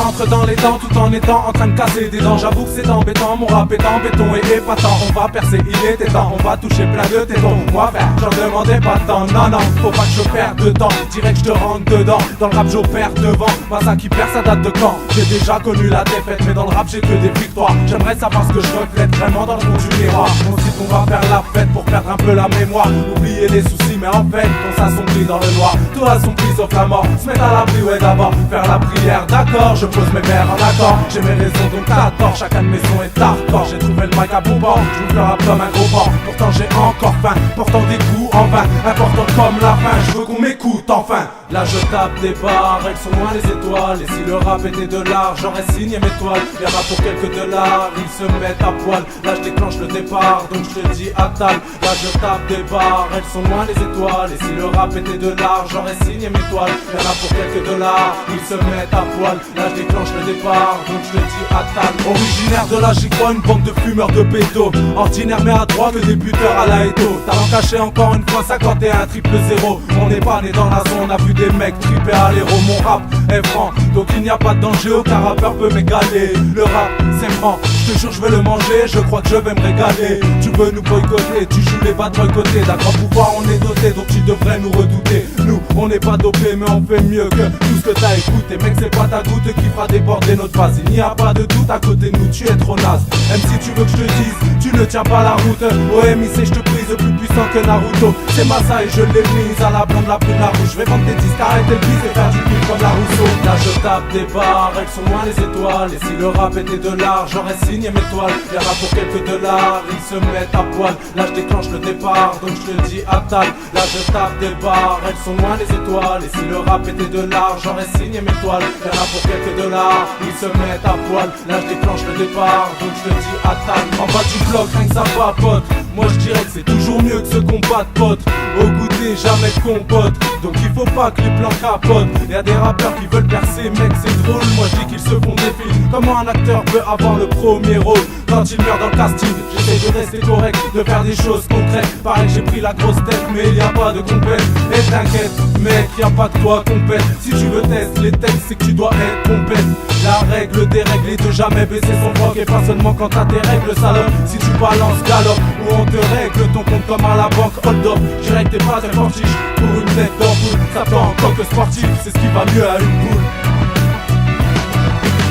rentre dans les dents tout en étant en train de casser des dents. J'avoue que c'est embêtant, mon rap est en béton et épatant. On va percer, il était temps, on va toucher plein de tétons. Moi faire, j'en demandais pas tant, non non, faut pas que je perde de temps. Direct je te rentre dedans, dans le rap j'opère devant. Pas ça qui perd, ça date de quand? J'ai déjà connu la défaite, mais dans le rap j'ai que des victoires. J'aimerais savoir ce que je reflète vraiment dans le fond du miroir. On se dit qu'on va faire la fête pour perdre un peu la mémoire. Oublier les soucis, mais en fait on s'assombrit dans le noir. Tout assombrit sauf la mort, se mettre à l'abri, ouais d'abord faire la prière, d'accord. Je pose mes vers en accord, j'ai mes raisons donc t'as tort. Chacun de mes sons est hardcore, j'ai trouvé le mic à bon bord. Je vous le rap comme un gros vent, pourtant j'ai encore faim. Portant des coups en vain, important comme la fin. Je veux qu'on m'écoute enfin. Là je tape des barres, elles sont loin les étoiles. Et si le rap était de l'art, j'aurais signé mes toiles. Y'en a pour quelques dollars, ils se mettent à poil. Là je déclenche le départ, donc je te dis attale. Là je tape des barres, elles sont loin les étoiles. Et si le rap était de l'art, j'aurais signé mes toiles. Y'en a pour quelques dollars, ils se mettent à poil. Là je déclenche le départ, donc je te dis attale. Originaire de la Gicois, une bande de fumeurs de pédos. Ordinaire mais à droite, que des buteurs à la Eto. Talent caché encore une fois, 51 triple 0. On n'est pas né dans la zone, on a vu des mecs triper à l'héros. Mon rap est franc, donc il n'y a pas de danger, aucun rappeur peut m'égaler. Le rap c'est franc, je te jure je vais le manger, je crois que je vais me régaler. Tu veux nous boycotter, tu joues les bad côté. D'un grand pouvoir on est doté, donc tu devrais nous redouter. Nous on n'est pas dopés mais on fait mieux que tout ce que t'as écouté. Mec c'est pas ta goutte qui fera déborder notre phase. Il n'y a pas de doute, à côté de nous tu es trop naze. Même si tu veux que je te dise, tu ne tiens pas la route. OMIC je te prise plus puissant que Naruto. C'est Massa et je l'ai mise à la blonde, la brune, la rouge. Je vais vendre des disques, arrêter le bise et faire du kiff comme la Rousseau. Là je tape des barres, elles sont loin les étoiles. Et si le rap était de l'art, j'aurais signé mes toiles. Y'en a pour quelques dollars, ils se mettent à poil. Là je déclenche le départ, donc je te dis attale. Là je tape des barres, elles sont loin les étoiles. Et si le rap était de l'art, j'aurais signé mes toiles. Y'en a pour quelques dollars, ils se mettent à poil. Là je déclenche le départ, donc je te dis attale. En bas du bloc, rien que ça papote. Moi je dirais que c'est toujours mieux que ce combat de potes. Au goûter, jamais de compote. Donc il faut pas que les plans capotent. Y'a des rappeurs qui veulent percer, mec c'est drôle. Moi je dis qu'ils se font des films. Comment un acteur peut avoir le premier rôle quand il meurt dans le casting? J'essaie de rester correct, de faire des choses concrètes. Pareil que j'ai pris la grosse tête, mais il y a pas de compète. Et t'inquiète mec, y a pas de toi compète. Si tu veux tester les textes, c'est que tu dois être compète. La règle des règles est de jamais baisser son froc. Et pas seulement quand t'as tes règles salope. Si tu balances galope, ou on te règle ton compte comme à la banque. Hold up, j'irai que t'es pas très fortiche. Pour une tête d'ampoule, ça fait encore que sportif. C'est ce qui va mieux à une boule.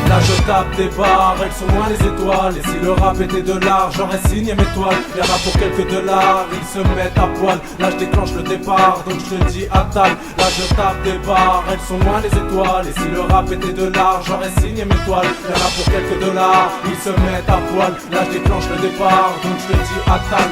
Là je tape des barres, elles sont loin les étoiles. Et si le rap était de l'art, j'aurais signé mes toiles. Y'en a pour quelques dollars, ils se mettent à poil. Là je déclenche le départ, donc je te dis attale. Là je tape des barres, elles sont loin les étoiles. Et si le rap était de l'art, j'aurais signé mes toiles. Y'en a pour quelques dollars, ils se mettent à poil. Là je déclenche le départ, donc je te dis attale.